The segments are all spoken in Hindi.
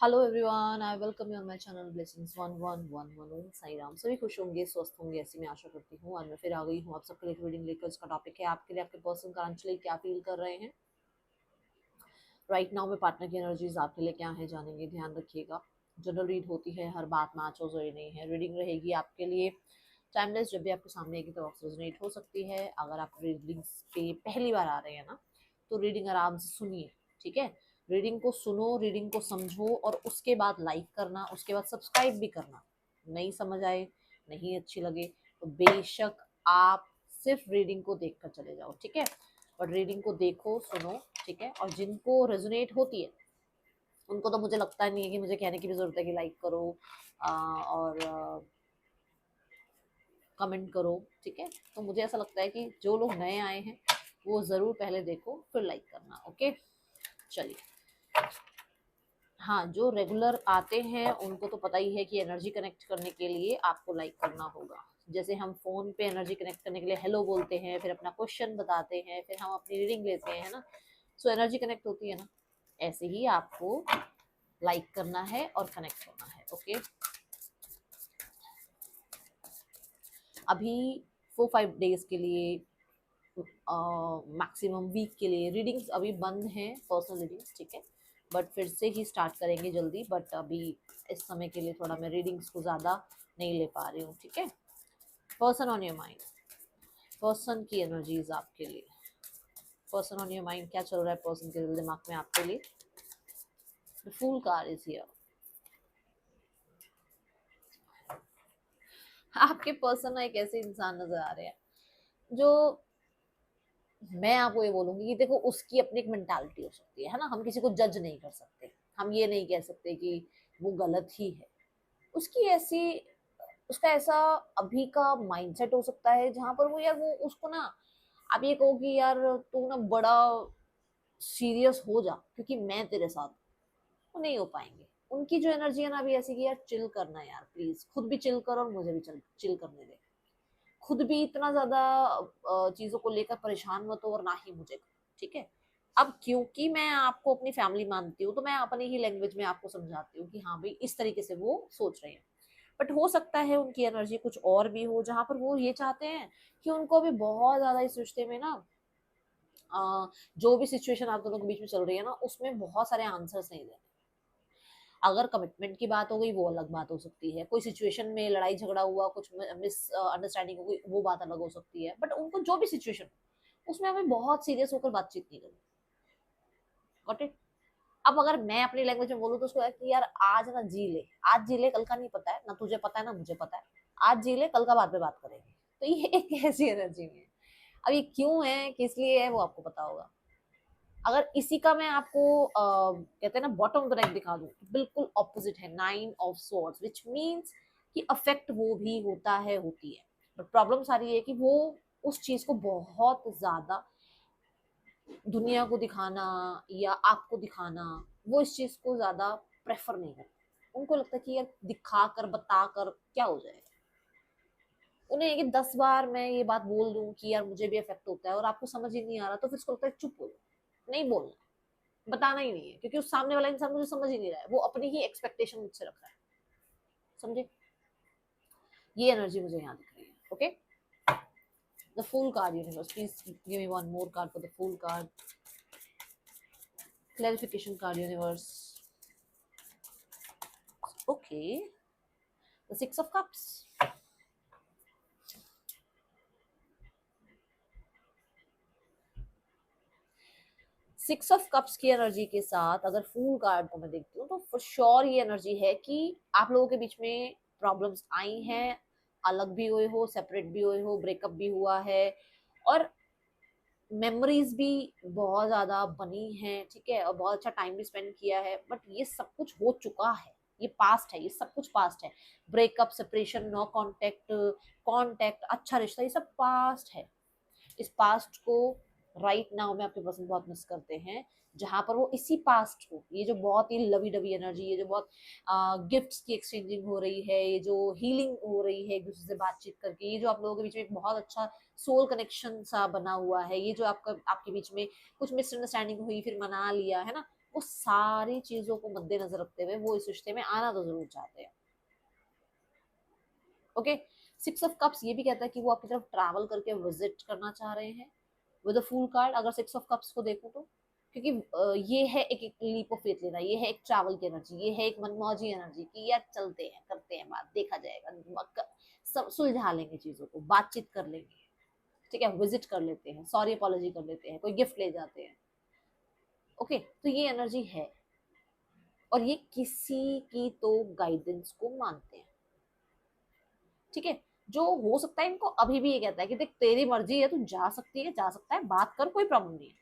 Hello everyone, I welcome you on my channel blessings 1111 ओम साई राम। सभी खुश होंगे, स्वस्थ होंगे, ऐसी मैं आशा करती हूँ। और मैं फिर आ गई हूँ आप सबके लिए रीडिंग लेकर। इसका टॉपिक है आपके लिए आपके पर्सन करंटली क्या फील कर रहे हैं राइट नाउ में। पार्टनर की एनर्जीज आपके लिए क्या है जानेंगे, ध्यान रखिएगा। जनरल रीड होती है, हर बात मैच हो जरूरी नहीं है। रीडिंग रहेगी आपके लिए टाइमलेस, जब भी आपके सामने एक तरफ से रेजोनेट हो सकती है। अगर आप रीडिंग्स पे पहली बार आ रहे हैं ना, तो रीडिंग आराम से सुनिए, ठीक है। रीडिंग को सुनो, रीडिंग को समझो, और उसके बाद लाइक करना, उसके बाद सब्सक्राइब भी करना। नहीं समझ आए, नहीं अच्छी लगे, तो बेशक आप सिर्फ रीडिंग को देख कर चले जाओ, ठीक है। और रीडिंग को देखो, सुनो, ठीक है। और जिनको रेजोनेट होती है उनको तो मुझे लगता नहीं है कि मुझे कहने की भी जरूरत है कि लाइक करो और कमेंट करो, ठीक है। तो मुझे ऐसा लगता है कि जो लोग नए आए हैं वो जरूर पहले देखो फिर लाइक करना, ओके। चलिए, हाँ, जो रेगुलर आते हैं उनको तो पता ही है कि एनर्जी कनेक्ट करने के लिए आपको लाइक करना होगा। जैसे हम फोन पे एनर्जी कनेक्ट करने के लिए हेलो बोलते हैं, फिर अपना क्वेश्चन बताते हैं, फिर हम अपनी रीडिंग लेते हैं, है ना। सो एनर्जी कनेक्ट होती है ना, ऐसे ही आपको लाइक करना है और कनेक्ट करना है, ओके। अभी 4-5 डेज के लिए, मैक्सिमम वीक के लिए रीडिंग्स अभी बंद हैं, पर्सनल रीडिंग्स, ठीक है। बट फिर से ही स्टार्ट करेंगे जल्दी। बट अभी इस समय के लिए थोड़ा मैं रीडिंग्स को ज़्यादा नहीं ले पा रही हूँ, ठीक है। Person on your mind, person की एनर्जीज आपके लिए। पर्सन ऑन योर माइंड, क्या चल रहा है पर्सन के दिमाग में आपके लिए। The fool card is here. आपके पर्सन एक ऐसे इंसान नजर आ रहे हैं जो, मैं आपको ये बोलूंगी कि देखो, उसकी अपनी एक मेंटालिटी हो सकती है ना। हम किसी को जज नहीं कर सकते, हम ये नहीं कह सकते कि वो गलत ही है। उसकी ऐसी, उसका ऐसा अभी का माइंडसेट हो सकता है जहां पर वो, यार वो उसको ना, आप ये कहो कि यार तू ना बड़ा सीरियस हो जा क्योंकि मैं तेरे साथ हूं, वो नहीं हो पाएंगे। उनकी जो एनर्जी है ना अभी ऐसी कि यार चिल करना यार, प्लीज खुद भी चिल करो और मुझे भी चिल करने दे। खुद भी इतना ज्यादा चीजों को लेकर परेशान मत हो और ना ही मुझे, ठीक है। अब क्योंकि मैं आपको अपनी फैमिली मानती हूँ तो मैं अपनी ही लैंग्वेज में आपको समझाती हूँ कि हाँ भाई, इस तरीके से वो सोच रहे हैं। बट हो सकता है उनकी एनर्जी कुछ और भी हो, जहां पर वो ये चाहते हैं कि उनको भी बहुत ज्यादा इस रिश्ते में ना, जो भी सिचुएशन आप दोनों के बीच में चल रही है ना, उसमें बहुत सारे आंसर्स नहीं देने। अगर कमिटमेंट की बात हो गई वो अलग बात हो सकती है, कोई सिचुएशन में लड़ाई झगड़ा हुआ, कुछ मिस अंडरस्टैंडिंग हो गई, वो बात अलग हो सकती है। बट उनको जो भी सिचुएशन हो उसमें हमें बहुत सीरियस होकर बातचीत नहीं करनी। Got it. अब अगर मैं अपनी लैंग्वेज में बोलूँ तो उसको है कि यार आज ना जी ले, आज जी ले, कल का नहीं पता है ना, तुझे पता है ना मुझे पता है। आज जी ले, कल का बाद में बात करेंगे। तो ये एक ऐसी एनर्जी में है। अब ये क्यों है, किस लिए है, वो आपको पता होगा। अगर इसी का मैं आपको कहते हैं ना बॉटम ऑफ द डेक दिखा दूं, तो बिल्कुल ऑपोजिट है। 9 ऑफ स्वॉर्ड्स, विच मीन्स कि अफेक्ट वो भी होता है, होती है। बट प्रॉब्लम सारी है कि वो उस चीज को बहुत ज्यादा दुनिया को दिखाना या आपको दिखाना, वो इस चीज को ज्यादा प्रेफर नहीं करते। उनको लगता है कि यार दिखा कर बता कर क्या हो जाएगा। उन्हें ये कि 10 बार मैं ये बात बोल दूं कि यार मुझे भी इफेक्ट होता है और आपको समझ ही नहीं आ रहा, तो फिर उसको लगता है चुप हो जाओ, नहीं बोलना, बताना ही नहीं है, क्योंकि उस सामने वाला इंसान मुझे समझ ही नहीं रहा है, वो अपनी ही एक्सपेक्टेशन मुझसे रख रहा है। समझे। ये एनर्जी मुझे यहाँ दिख रही है, okay. The fool card universe, please give me one more card for the fool card. Clarification card universe, okay. The 6 of cups, 6 of cups की एनर्जी के साथ अगर फूल कार्ड को मैं देखती हूँ तो फॉर श्योर ये एनर्जी है कि आप लोगों के बीच में प्रॉब्लम्स आई हैं। अलग भी हुए हो, सेपरेट भी हुए हो, ब्रेकअप भी हुआ है, और मेमोरीज भी बहुत ज्यादा बनी हैं, ठीक है, और बहुत अच्छा टाइम भी स्पेंड किया है। बट ये सब कुछ हो चुका है, ये पास्ट है, ये सब कुछ पास्ट है। Breakup, separation, no contact, contact, अच्छा रिश्ता, ये सब पास्ट है। इस पास्ट को राइट नाउ में आपके पर्सन बहुत मिस करते हैं, जहां पर वो इसी पास्ट को, ये जो बहुत ही लवी डवी एनर्जी, ये जो बहुत गिफ्ट्स की एक्सचेंजिंग हो रही है, ये जो हीलिंग हो रही है एक दूसरे से बातचीत करके, ये जो आप लोगों के बीच में एक बहुत अच्छा सोल कनेक्शन सा बना हुआ है, ये जो आपका आपके बीच में कुछ मिसअंडरस्टैंडिंग हुई फिर मना लिया है ना, वो सारी चीजों को मद्देनजर रखते हुए वो इस रिश्ते में आना तो जरूर चाहते हैं। ओके, 6 ऑफ कप्स ये भी कहता है कि वो आपकी तरफ ट्रैवल करके विजिट करना चाह रहे हैं विद अ फूल कार्ड, अगर 6 ऑफ कप्स को देखो तो। क्योंकि ये है एक लीप ऑफ फेथ लेना, ये है एक ट्रैवल की एनर्जी, ये है एक मनमौजी एनर्जी कि यार चलते हैं, करते हैं बात, देखा जाएगा, सब सुलझा लेंगे चीजों को, बातचीत कर लेंगे, ठीक है, विजिट कर लेते हैं, सॉरी अपॉलॉजी कर लेते हैं, कोई गिफ्ट ले जाते हैं। ओके, तो ये एनर्जी है, और ये किसी की तो गाइडेंस को मानते हैं, ठीक है। जो हो सकता है इनको अभी भी ये कहता है कि देख तेरी मर्जी है, तू जा सकती है, जा सकता है, बात कर, कोई प्रॉब्लम नहीं है,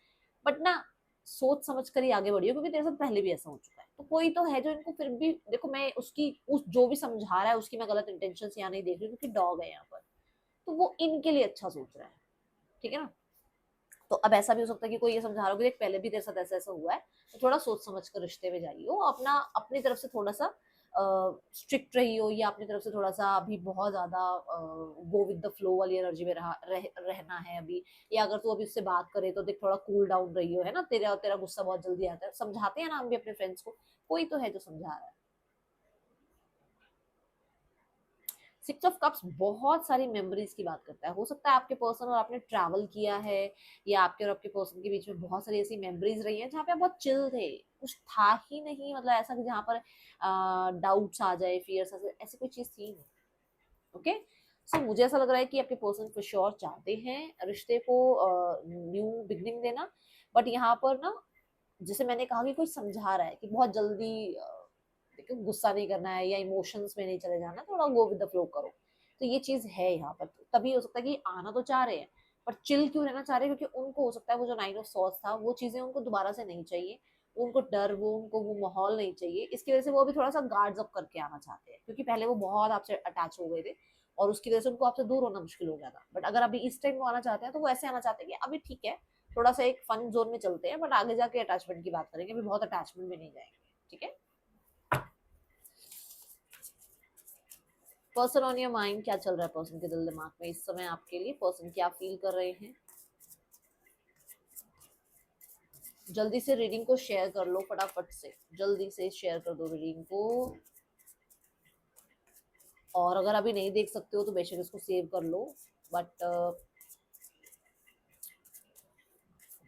बट ना सोच समझ कर ही आगे बढ़ियो, क्योंकि तेरे साथ पहले भी ऐसा हो चुका है। तो कोई तो है जो इनको फिर भी, देखो मैं उसकी उस जो भी समझा रहा है उसकी मैं गलत इंटेंशन यहाँ नहीं देख रही, क्योंकि डॉग है यहाँ पर, तो वो इनके लिए अच्छा सोच रहा है, ठीक है ना। तो अब ऐसा भी हो सकता है कि कोई ये समझा रहा हो कि देख पहले भी तेरे साथ ऐसा ऐसा हुआ है, तो थोड़ा सोच समझ कर रिश्ते में जाइयो, अपना अपनी तरफ से थोड़ा सा स्ट्रिक्ट रही हो, या अपनी तरफ से थोड़ा सा अभी बहुत ज्यादा गो विद द फ्लो वाली एनर्जी में रहना है अभी, या अगर तू अभी उससे बात करे तो देख थोड़ा कूल डाउन रही हो, है ना, तेरा तेरा गुस्सा बहुत जल्दी आता है, समझाते हैं ना हम भी अपने फ्रेंड्स को, कोई तो है जो समझा रहा है। 6 ऑफ कप्स बहुत सारी मेमोरीज की बात करता है, हो सकता है आपके पर्सन और आपने ट्रैवल किया है, या आपके और आपके पर्सन के बीच में बहुत सारी ऐसी मेमोरीज रही हैं जहाँ पे आप बहुत चिल थे, कुछ था ही नहीं, मतलब ऐसा कि जहाँ पर डाउट्स आ जाए, फियर्स आ जाए, ऐसी कोई चीज थी नहीं। ओके, सो मुझे ऐसा लग रहा है कि आपके पर्सन फॉर श्योर चाहते हैं रिश्ते को न्यू बिगनिंग देना, बट यहाँ पर ना, जैसे मैंने कहा कि कोई समझा रहा है कि बहुत जल्दी देखो गुस्सा नहीं करना है, या इमोशंस में नहीं चले जाना, थोड़ा गो विद द फ्लो करो, तो ये चीज है यहाँ पर। तभी हो सकता है कि आना तो चाह रहे हैं, पर चिल क्यों रहना चाह रहे हैं, क्योंकि उनको हो सकता है वो जो 9 ऑफ सॉर्ड्स था वो चीजें उनको दोबारा से नहीं चाहिए, उनको डर, वो उनको वो माहौल नहीं चाहिए, इसकी वजह से वो अभी थोड़ा सा गार्ड्स अप करके आना चाहते हैं, क्योंकि पहले वो बहुत आपसे अटैच हो गए थे, और उसकी वजह से उनको आपसे दूर होना मुश्किल हो गया था, बट अगर अभी इस टाइम वो आना चाहते हैं तो वो ऐसे आना चाहते हैं कि अभी ठीक है, थोड़ा सा एक फन जोन में चलते हैं, बट आगे जाके अटैचमेंट की बात करेंगे, अभी बहुत अटैचमेंट में नहीं जाएंगे, ठीक है। पर्सन ऑन योर माइंड, क्या चल रहा है पर्सन के दिल दिमाग में इस समय आपके लिए, पर्सन क्या फील कर रहे हैं, जल्दी से रीडिंग को शेयर कर लो, फटाफट से जल्दी से शेयर कर दो रीडिंग को, और अगर अभी नहीं देख सकते हो तो बेशक इसको सेव कर लो, बट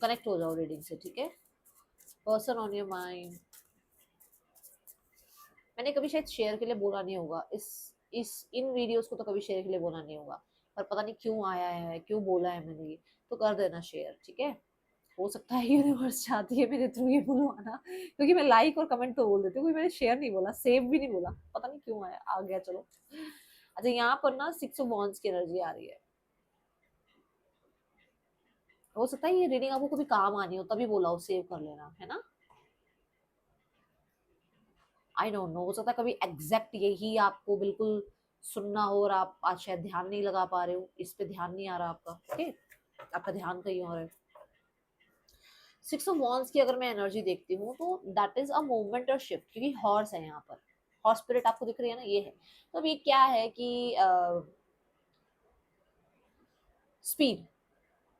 कनेक्ट हो जाओ रीडिंग से, ठीक है। पर्सन ऑन योर माइंड, मैंने कभी शायद शेयर के लिए बोला नहीं होगा, इस इन वीडियोस को तो कभी शेयर के लिए बोला नहीं होगा, पर पता नहीं क्यों आया है, क्यों बोला है मैंने ये, तो कर देना शेयर, ठीक है। हो सकता है यूनिवर्स चाहती है मेरे थ्रू ये बुलवाना, क्योंकि मैं लाइक और कमेंट तो बोल देती हूँ, मैंने शेयर नहीं बोला, सेव भी नहीं बोला, पता नहीं क्यों आया, आ गया, चलो। अच्छा, यहाँ पर ना 6 ऑफ वॉन्ड्स की एनर्जी आ रही है, हो सकता है ये रीडिंग आपको कभी काम आनी हो तभी बोला हो सेव कर लेना, है ना, आई डोंट नो, हो सकता है कभी एग्जैक्ट यही आपको बिल्कुल सुनना हो, और आप आज शायद ध्यान नहीं लगा पा रहे हो, इस पे ध्यान नहीं आ रहा आपका, ओके, आपका ध्यान कहीं और है। 6 ऑफ वॉन्ड्स की अगर मैं एनर्जी देखती हूँ तो दैट इज अ मूवमेंट और शिफ्ट, क्योंकि हॉर्स है यहाँ पर, हॉर्स स्पिरिट आपको दिख रही है ना, ये है, तो अब ये क्या है कि स्पीड,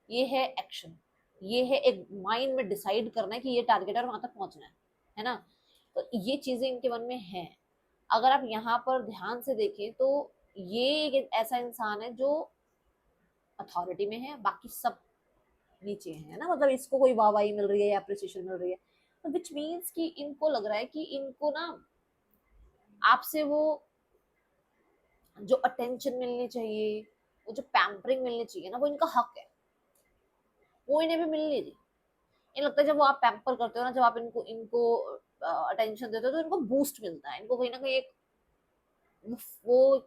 ये है एक्शन, ये है एक माइंड में डिसाइड करना है कि ये टारगेट है और वहां तक पहुंचना है ना, तो ये चीजें इनके मन में है। अगर आप यहाँ पर ध्यान से देखें तो ये एक ऐसा इंसान है जो अथॉरिटी में है, बाकी सब नीचे है ना, मतलब इसको कोई वाहवाही मिल रही है या अप्रिसिएशन मिल रही है, तो विच मीन्स कि इनको लग रहा है कि इनको ना आपसे वो जो अटेंशन मिलनी चाहिए, वो जो पैम्परिंग मिलनी चाहिए ना, वो इनका हक है, वो इन्हें भी मिल नहीं रही। इन्हें लगता है जब वो आप पैम्पर करते हो ना, जब आप इनको इनको अटेंशन देते हो तो इनको बूस्ट मिलता है, इनको कहीं ना कहीं एक वो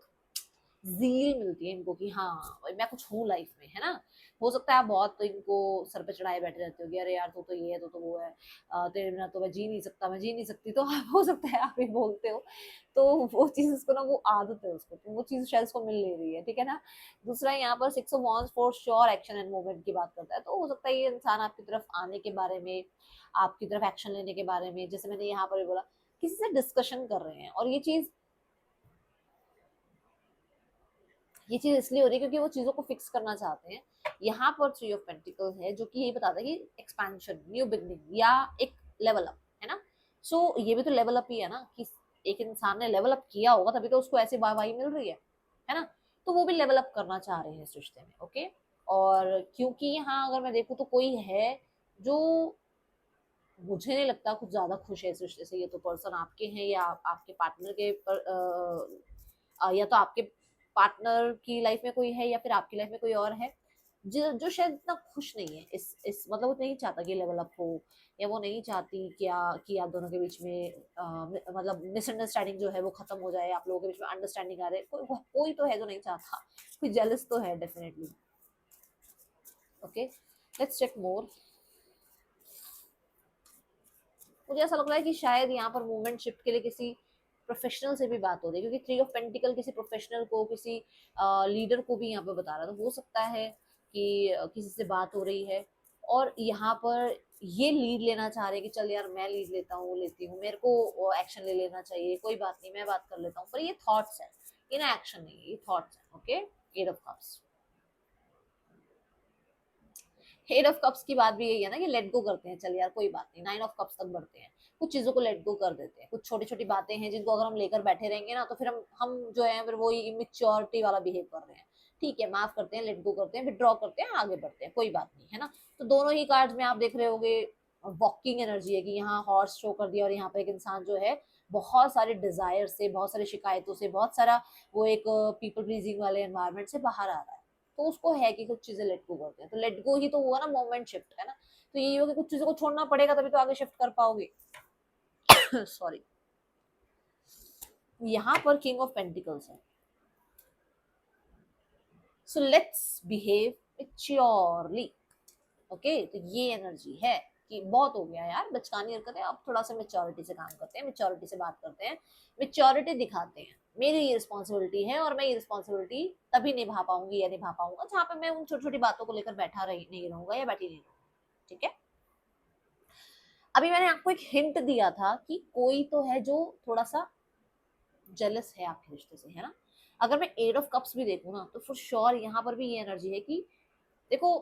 ज़ील मिलती है इनको कि हाँ मैं कुछ हूँ लाइफ में, है ना। हो सकता है आप बहुत तो इनको सर पे चढ़ाए बैठे रहते हो कि अरे यार तू तो ये है, तू तो वो है, तेरे बिना तो मैं जी नहीं सकता, मैं जी नहीं सकती, तो आप हो सकता है आप ही बोलते हो, तो वो चीज़ उसको ना, वो आदत है उसको, तो वो चीज़ शायद उसको मिल नहीं रही है, ठीक है ना। दूसरा यहाँ पर 6 of wands for sure action and movement की बात करता है, तो हो सकता है ये इंसान आपकी तरफ आने के बारे में, आपकी तरफ एक्शन लेने के बारे में, जैसे मैंने यहाँ पर भी बोला, किसी से डिस्कशन कर रहे हैं, और ये चीज इसलिए हो रही है क्योंकि वो चीजों को फिक्स करना चाहते हैं। यहाँ पर 3 ऑफ पेंटिकल है जो कि यही बताता है कि एक्सपेंशन, न्यू बिगनिंग, या एक लेवल अप, है ना। सो ये भी तो लेवल अप ही है ना, कि एक इंसान ने लेवल अप किया होगा तभी तो उसको ऐसी वाहवाही मिल रही है ना। तो वो भी लेवल अप करना चाह रहे हैं इस रिश्ते में, ओके। और क्योंकि यहाँ अगर मैं देखूँ तो कोई है जो, मुझे नहीं लगता कुछ ज्यादा खुश है इस रिश्ते से। ये तो पर्सन आपके हैं या आपके पार्टनर के या तो आपके पार्टनर की लाइफ में कोई है या फिर आपकी लाइफ में कोई और है जो जो शायद इतना खुश नहीं है इस मतलब वो नहीं चाहता कि लेवल अप हो, या वो नहीं चाहती क्या कि आप दोनों के बीच में मतलब मिसअंडरस्टैंडिंग जो है वो खत्म हो जाए, आप लोगों के बीच में अंडरस्टैंडिंग आ रहे। कोई तो है जो नहीं चाहता, कोई जेलस तो है डेफिनेटली। ओके, लेट्स चेक मोर। मुझे ऐसा लग रहा है कि शायद यहाँ पर मूवमेंट शिफ्ट के लिए किसी प्रोफेशनल से भी बात हो रही है, क्योंकि 3 ऑफ पेंटिकल किसी प्रोफेशनल को, किसी लीडर को भी यहाँ पर बता रहा था। तो हो सकता है कि किसी से बात हो रही है और यहाँ पर ये लीड लेना चाह रहे हैं कि चल यार मैं लीड लेता हूँ, लेती हूँ, मेरे को एक्शन ले लेना चाहिए, कोई बात नहीं मैं बात कर लेता हूँ। पर ये थॉट्स है, ये ना एक्शन नहीं है, ये थॉट्स है। Okay, 8 of cups. Head of cups की बात भी यही है ना कि लेट गो करते हैं, चल यार कोई बात नहीं। 9 ऑफ कप्स तक बढ़ते हैं, कुछ चीजों को लेट गो कर देते हैं। कुछ छोटी छोटी बातें हैं जिनको अगर हम लेकर बैठे रहेंगे ना तो फिर हम जो है फिर वो इमेच्योरिटी वाला बिहेव कर रहे हैं। ठीक है, माफ करते हैं, लेट गो करते हैं, विड्रॉ करते हैं, आगे बढ़ते हैं, कोई बात नहीं, है ना। तो दोनों ही कार्ड्स में आप देख रहे होगे वॉकिंग एनर्जी है कि यहाँ हॉर्स शो कर दिया और यहाँ पर एक इंसान जो है बहुत सारे डिजायर से, बहुत सारी शिकायतों से, बहुत सारा वो एक पीपल प्लीजिंग वाले एनवायरमेंट से बाहर आ रहा है। तो उसको है कि कुछ चीजें लेट गो करते हैं। तो लेट गो ही तो हुआ ना मोमेंट शिफ्ट, है ना। तो यही होगा कि कुछ चीजों को छोड़ना पड़ेगा तभी तो आगे शिफ्ट कर पाओगे। सॉरी, यहाँ पर किंग ऑफ पेंटिकल्स है। So let's behave maturely. Okay, तो ये एनर्जी है कि बहुत हो गया यार बचकानी हरकतें, अब थोड़ा सा मेच्योरिटी से काम करते हैं, मेच्योरिटी से बात करते हैं, मेच्योरिटी दिखाते हैं। मेरी ये रिस्पॉन्सिबिलिटी है और मैं ये रिस्पॉन्सिबिलिटी तभी निभा पाऊंगी या निभा पाऊंगा जहाँ पे मैं उन छोटी छोटी बातों को लेकर बैठा रही नहीं रहूंगा या बैठी नहीं रहूंगा। ठीक है, अभी मैंने आपको एक हिंट दिया था कि कोई तो है जो थोड़ा सा जेलस है आपके रिश्ते से, है ना। अगर मैं 8 ऑफ कप्स भी देखूं ना तो फॉर श्योर यहाँ पर भी ये एनर्जी है कि देखो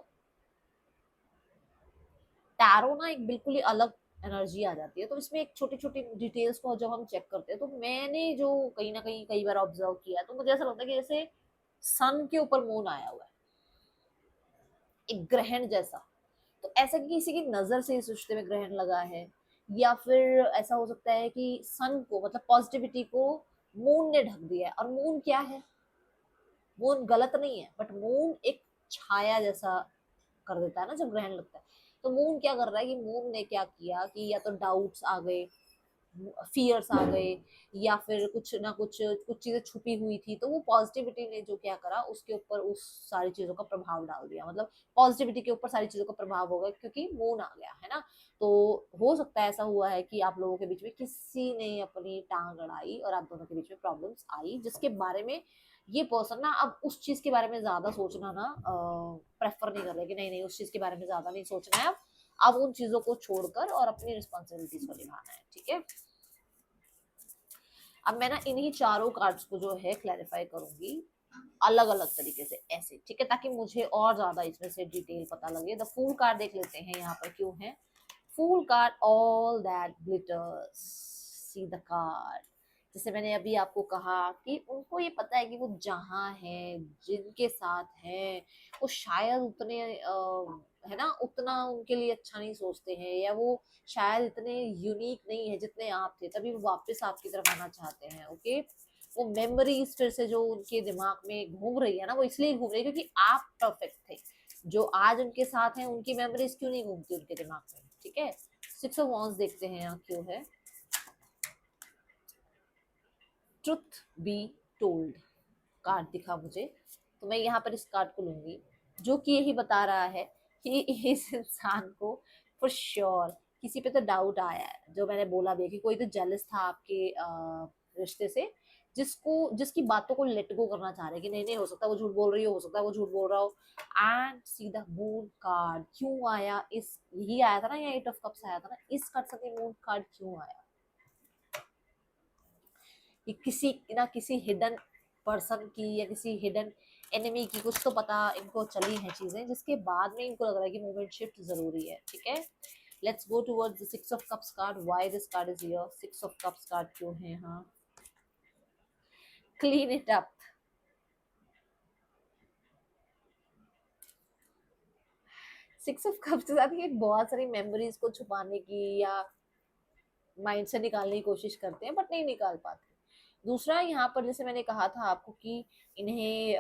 टैरो ना एक बिल्कुल ही अलग एनर्जी आ जाती है। तो इसमें एक छोटी छोटी डिटेल्स को जब हम चेक करते हैं तो मैंने जो कहीं ना कहीं कई बार ऑब्जर्व किया तो मुझे ऐसा लगता है कि जैसे सन के ऊपर मून आया हुआ है, एक ग्रहण जैसा। तो ऐसा कि किसी की नजर से इस रिश्ते में ग्रहण लगा है, या फिर ऐसा हो सकता है कि सन को मतलब पॉजिटिविटी को मून ने ढक दिया है। और मून क्या है, मून गलत नहीं है, बट मून एक छाया जैसा कर देता है ना जब ग्रहण लगता है। तो मून क्या कर रहा है कि मून ने क्या किया कि या तो डाउट्स आ गए, फियर्स आ गए, या फिर कुछ ना कुछ कुछ चीजें छुपी हुई थी तो वो पॉजिटिविटी ने जो क्या करा उसके ऊपर उस सारी चीजों का प्रभाव डाल दिया। मतलब पॉजिटिविटी के ऊपर सारी चीजों का प्रभाव होगा क्योंकि मून आ गया है ना। तो हो सकता है ऐसा हुआ है कि आप लोगों के बीच में किसी ने अपनी टांग अड़ाई और आप दोनों के बीच में प्रॉब्लम्स आई, जिसके बारे में ये पर्सन ना अब उस चीज के बारे में ज्यादा सोचना ना प्रेफर नहीं कर रहे कि नहीं नहीं उस चीज के बारे में ज्यादा नहीं सोचना है। अब उन चीजों को छोड़कर और अपनी रिस्पॉन्सिबिलिटीज को निभाना है। ठीक है, अब मैं ना इन्हीं चारों कार्ड्स को जो है क्लैरिफाई करूंगी अलग अलग तरीके से ऐसे, ठीक है, ताकि मुझे और ज्यादा इसमें से डिटेल पता लगे। द फूल कार्ड देख लेते हैं यहाँ पर क्यों है। Fool card, all that glitters, see the card. जैसे मैंने अभी आपको कहा कि उनको ये पता है कि वो जहाँ है, जिनके साथ है, वो शायद उतने है ना उतना उनके लिए अच्छा नहीं सोचते हैं, या वो शायद इतने यूनिक नहीं है जितने आप थे, तभी वो वापस आपकी तरफ आना चाहते हैं। ओके, वो मेमोरीज फिर से जो उनके दिमाग में घूम रही है ना वो इसलिए घूम रही है क्योंकि आप परफेक्ट थे। जो आज उनके साथ हैं उनकी मेमोरीज क्यों नहीं घूमती उनके दिमाग में। ठीक है, 6 ऑफ वांड्स देखते हैं यहाँ क्यों है। ट्रुथ बी टोल्ड कार्ड दिखा मुझे, तो मैं यहाँ पर इस कार्ड को लूंगी जो कि यही बता रहा है कि इस इंसान को फॉर श्योर किसी पे तो डाउट आया है। जो मैंने बोला भी कि कोई तो जेलस था आपके रिश्ते से, जिसको जिसकी बातों को लेट गो करना चाह रहे हैं कि नहीं नहीं हो सकता वो झूठ बोल रही हो सकता है वो झूठ बोल रहा हो। And see the moon card क्यों आया, इस यही आया था ना, या 8 ऑफ कप्स आया था ना, इस कार्ड से मून कार्ड क्यों आया कि किसी ना किसी हिडन पर्सन की या किसी हिडन एनिमी की कुछ तो पता इनको चली है चीजें, जिसके बाद में इनको लग रहा है कि मूवमेंट शिफ्ट जरूरी है। ठीक है, let's go towards the 6 of Cups card. Why this card is here? 6 of Cups card क्यों है? हाँ, clean it up. 6 of Cups के साथ ये बहुत सारी मेमोरीज को छुपाने की या माइंड से निकालने की कोशिश करते हैं, बट नहीं निकाल पाते. दूसरा, यहाँ पर जैसे मैंने कहा था आपको कि इन्हें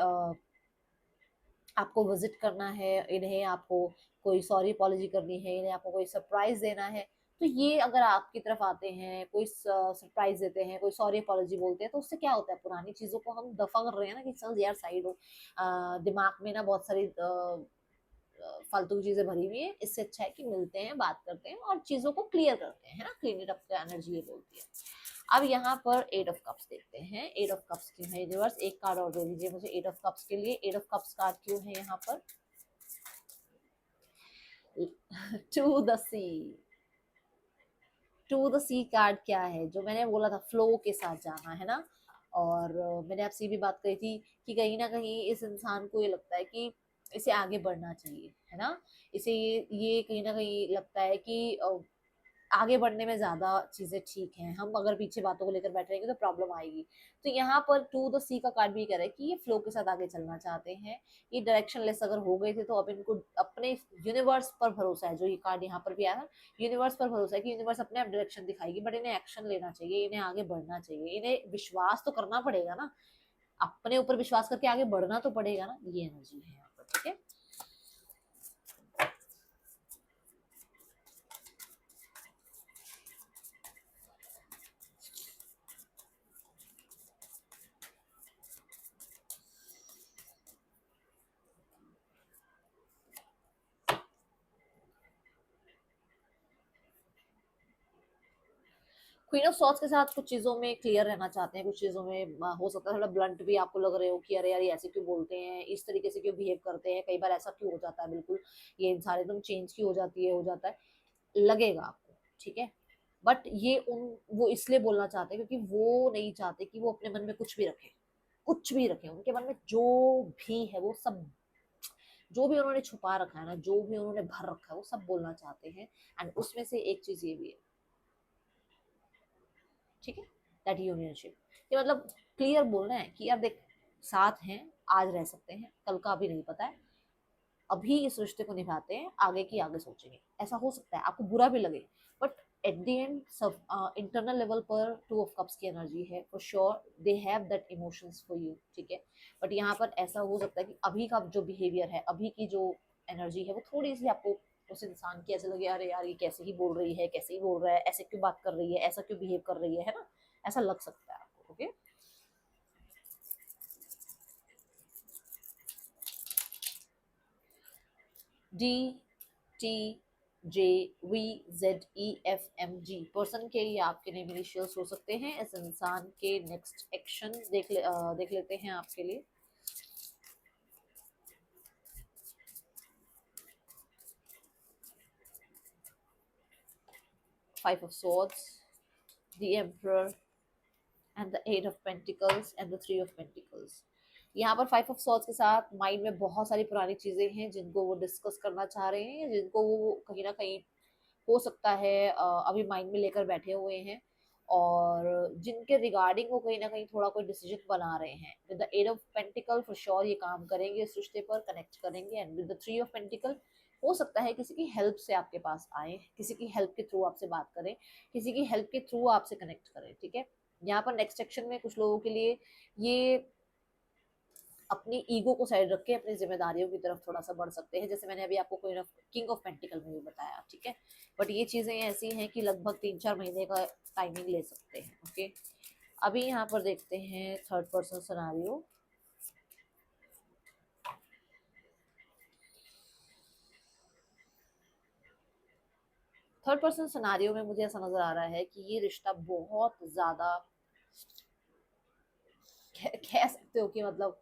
आपको विजिट करना है, इन्हें आपको कोई सॉरी अपॉलॉजी करनी है, इन्हें आपको कोई सरप्राइज देना है. तो ये अगर आपकी तरफ आते हैं, कोई सरप्राइज देते हैं, कोई सॉरी अपॉलॉजी बोलते हैं, तो उससे क्या होता है? पुरानी चीजों को हम दफा कर रहे हैं ना, कि चल यार साइड हो. दिमाग में ना बहुत सारी फालतू की चीजें भरी हुई है. इससे अच्छा है कि मिलते हैं, बात करते हैं और चीजों को क्लियर करते हैं, है ना. क्लीन इट अप का एनर्जी ये बोलती है. अब यहाँ पर 8 of Cups देखते हैं. 8 of Cups क्यों है यूनिवर्स? एक कार्ड और दे दीजिए मुझे 8 of Cups के लिए. 8 of Cups कार्ड क्यों है यहाँ पर? To the sea. To the sea card क्या है? जो मैंने बोला था, फ्लो के साथ जाना, है ना. और मैंने आपसे भी बात कही थी कि कहीं ना कहीं इस इंसान को ये लगता है कि इसे आगे बढ़ना चाहिए, है ना. इसे ये कहीं ना कहीं लगता है कि आगे बढ़ने में ज्यादा चीजें ठीक हैं. हम अगर पीछे बातों को लेकर बैठ रहेंगे तो प्रॉब्लम आएगी. तो यहाँ पर टू द सी का कार्ड भी कह रहा है कि ये फ्लो के साथ आगे चलना चाहते हैं. ये डायरेक्शन लेस अगर हो गए थे, तो अब इनको अपने यूनिवर्स पर भरोसा है. जो ये कार्ड यहाँ पर भी आया है, यूनिवर्स पर भरोसा है कि यूनिवर्स अपने आप डायरेक्शन दिखाएगी, बट इन्हें एक्शन लेना चाहिए, इन्हें आगे बढ़ना चाहिए, इन्हें विश्वास तो करना पड़ेगा ना. अपने ऊपर विश्वास करके आगे बढ़ना तो पड़ेगा ना. ये एनर्जी है यहाँ पर. ठीक है. क्वीन ऑफ सॉर्ड्स के साथ कुछ चीजों में क्लियर रहना चाहते हैं, कुछ चीजों में हो सकता है थोड़ा ब्लंट भी आपको लग रहे हो कि अरे यार ये ऐसे क्यों बोलते हैं, इस तरीके से क्यों बिहेव करते हैं, कई बार ऐसा क्यों हो जाता है. बिल्कुल ये इंसान एकदम चेंज क्यों हो जाती है, हो जाता है, लगेगा आपको. ठीक है. बट ये वो इसलिए बोलना चाहते हैं क्योंकि वो नहीं चाहते कि वो अपने मन में कुछ भी रखे. कुछ भी रखे, उनके मन में जो भी है वो सब, जो भी उन्होंने छुपा रखा है ना, जो भी उन्होंने भर रखा है, वो सब बोलना चाहते हैं. एंड उसमें से एक चीज ये भी है. ठीक है. दैट यूनियनशिप, ये मतलब क्लियर बोलना है कि यार देख, साथ हैं, आज रह सकते हैं, कल का अभी नहीं पता है, अभी इस रिश्ते को निभाते हैं, आगे की आगे सोचेंगे. ऐसा हो सकता है आपको बुरा भी लगे, बट एट द एंड सब इंटरनल लेवल पर 2 of Cups की एनर्जी है. For sure they have that emotions for you. ठीक है. बट यहाँ पर ऐसा हो सकता है कि अभी का जो बिहेवियर है, अभी की जो एनर्जी है, वो थोड़ी सी आपको उस इंसान की ऐसे लगे, अरे यार ये कैसे ही बोल रही है, कैसे ही बोल रहा है, ऐसे क्यों बात कर रही है, ऐसा क्यों बिहेव कर रही है ना. ऐसा लग सकता है आपको. Okay. D T J V Z E F M G person के ये आपके नेम इनिशियल्स हो सकते हैं. इस इंसान के नेक्स्ट एक्शन देख लेते हैं आपके लिए. Five of swords, the emperor and the 8 of Pentacles and the 3 of Pentacles. यहाँ पर 5 of Swords के साथ माइंड में बहुत सारी पुरानी चीजें हैं जिनको वो डिस्कस करना चाह रहे हैं, जिनको वो कहीं ना कहीं हो सकता है अभी माइंड में लेकर बैठे हुए हैं, और जिनके रिगार्डिंग वो कहीं ना कहीं थोड़ा कोई डिसीजन बना रहे हैं. With the 8 of Pentacles for sure ये काम करेंगे, इस रिश्ते पर कनेक्ट करेंगे. And with the 3 of Pentacles हो सकता है किसी की हेल्प से आपके पास आए, किसी की हेल्प के थ्रू आपसे बात करें, किसी की हेल्प के थ्रू आपसे कनेक्ट करें. ठीक है. यहाँ पर नेक्स्ट सेक्शन में कुछ लोगों के लिए ये अपनी ईगो को साइड रख के अपनी जिम्मेदारियों की तरफ थोड़ा सा बढ़ सकते हैं, जैसे मैंने अभी आपको किंग ऑफ पेंटिकल में भी बताया. ठीक है. बट ये चीजें ऐसी हैं कि लगभग 3-4 महीने का टाइमिंग ले सकते हैं. ओके. अभी यहाँ पर देखते हैं third person scenario. Third person scenario में मुझे ऐसा नजर आ रहा है कि ये रिश्ता बहुत ज्यादा कह सकते हो कि मतलब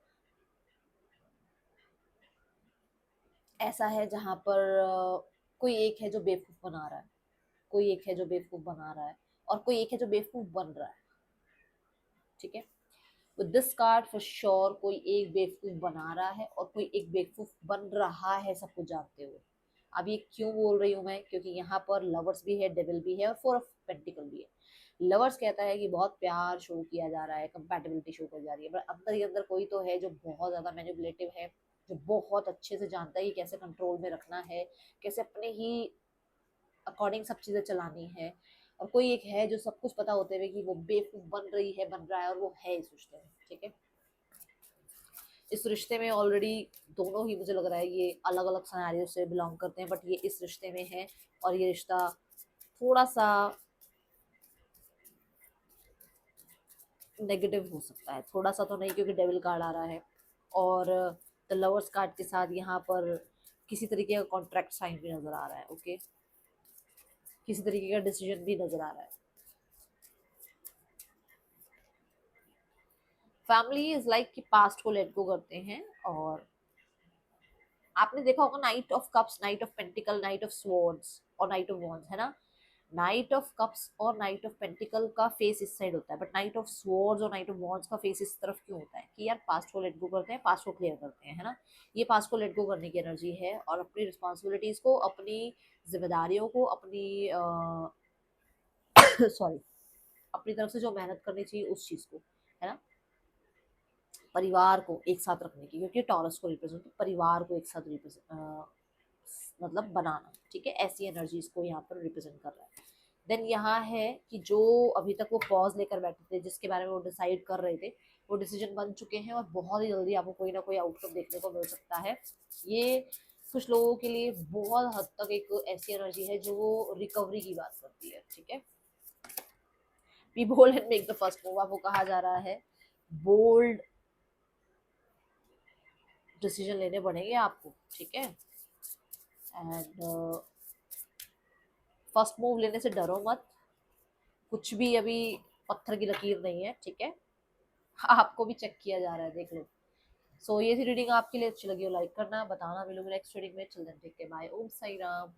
ऐसा है जहां पर कोई एक है जो बेवकूफ बना रहा है, कोई एक है जो बेवकूफ बना रहा है, और कोई एक है जो बेवकूफ बन रहा है. ठीक है. With this card for sure कोई एक बेवकूफ बना रहा है और कोई एक बेवकूफ बन रहा है, सब कुछ जानते हुए. अब ये क्यों बोल रही हूँ मैं, क्योंकि यहाँ पर लवर्स भी है, डेविल भी है और फोर ऑफ पेंटिकल भी है। लवर्स कहता है कि बहुत प्यार शो किया जा रहा है, कंपैटिबिलिटी शो की जा रही है, पर अंदर ही अंदर कोई तो है जो बहुत ज्यादा मैनिपुलेटिव है, जो बहुत अच्छे से जानता है कि कैसे कंट्रोल में रखना है, कैसे अपने ही अकॉर्डिंग सब चीजें चलानी है। और कोई एक है जो सब कुछ पता होते हुए कि वो बेवकूफ बन रही है, बन रहा है, और वो है इस रिश्ते में। ठीक है, इस रिश्ते में ऑलरेडी दोनों ही मुझे लग रहा है ये अलग अलग सिनेरियो से बिलोंग करते हैं, बट ये इस रिश्ते में है। और ये रिश्ता थोड़ा सा नेगेटिव हो सकता है, थोड़ा सा तो नहीं, क्योंकि डेविल कार्ड आ रहा है और द लवर्स कार्ड के साथ यहाँ पर किसी तरीके का कॉन्ट्रैक्ट साइन भी नजर आ रहा है। ओके, किसी तरीके का डिसीजन भी नजर आ रहा है। फैमिली इज लाइक कि पास्ट को लेट गो करते हैं। और आपने देखा होगा night of cups, night of pentacle, night of swords और नाइट ऑफ वॉन्ड्स, है ना। नाइट ऑफ कप्स और नाइट ऑफ पेंटिकल का फेस इस साइड होता है, बट नाइट ऑफ स्वॉर्ड्स और नाइट ऑफ वॉन्ड्स का फेस इस तरफ क्यों होता है कि यार पास्ट को लेट गो करते हैं, पास्ट को क्लियर करते हैं, है ना। ये पास्ट को लेट गो करने की एनर्जी है और अपनी रिस्पॉन्सिबिलिटीज को, अपनी जिम्मेदारियों को, अपनी सॉरी अपनी तरफ से जो मेहनत करनी चाहिए उस चीज को, है ना, परिवार को एक साथ रखने की, क्योंकि टॉरस को रिप्रेजेंट, परिवार को एक साथ रिप्रेजेंट मतलब बनाना। ठीक है, ऐसी एनर्जीज को यहाँ पर रिप्रेजेंट कर रहा है। देन यहाँ है कि जो अभी तक वो पॉज लेकर बैठे थे, जिसके बारे में वो डिसाइड कर रहे थे, वो डिसीजन बन चुके हैं और बहुत ही जल्दी आपको कोई ना कोई आउटकम देखने को मिल सकता है। ये कुछ लोगों के लिए बहुत हद तक एक ऐसी एनर्जी है जो वो रिकवरी की बात करती है। ठीक है, be bold and make the first move, आपको कहा जा रहा है बोल्ड डिसीजन लेने पड़ेंगे आपको। ठीक है, एंड फर्स्ट मूव लेने से डरो मत, कुछ भी अभी पत्थर की लकीर नहीं है। ठीक है, आपको भी चेक किया जा रहा है, देख लो। सो ये थी रीडिंग, आपके लिए अच्छी लगी हो लाइक करना, बताना। मिलोगे नेक्स्ट रीडिंग में, चिल्ड्रन टेक के बाय, ओम साई राम।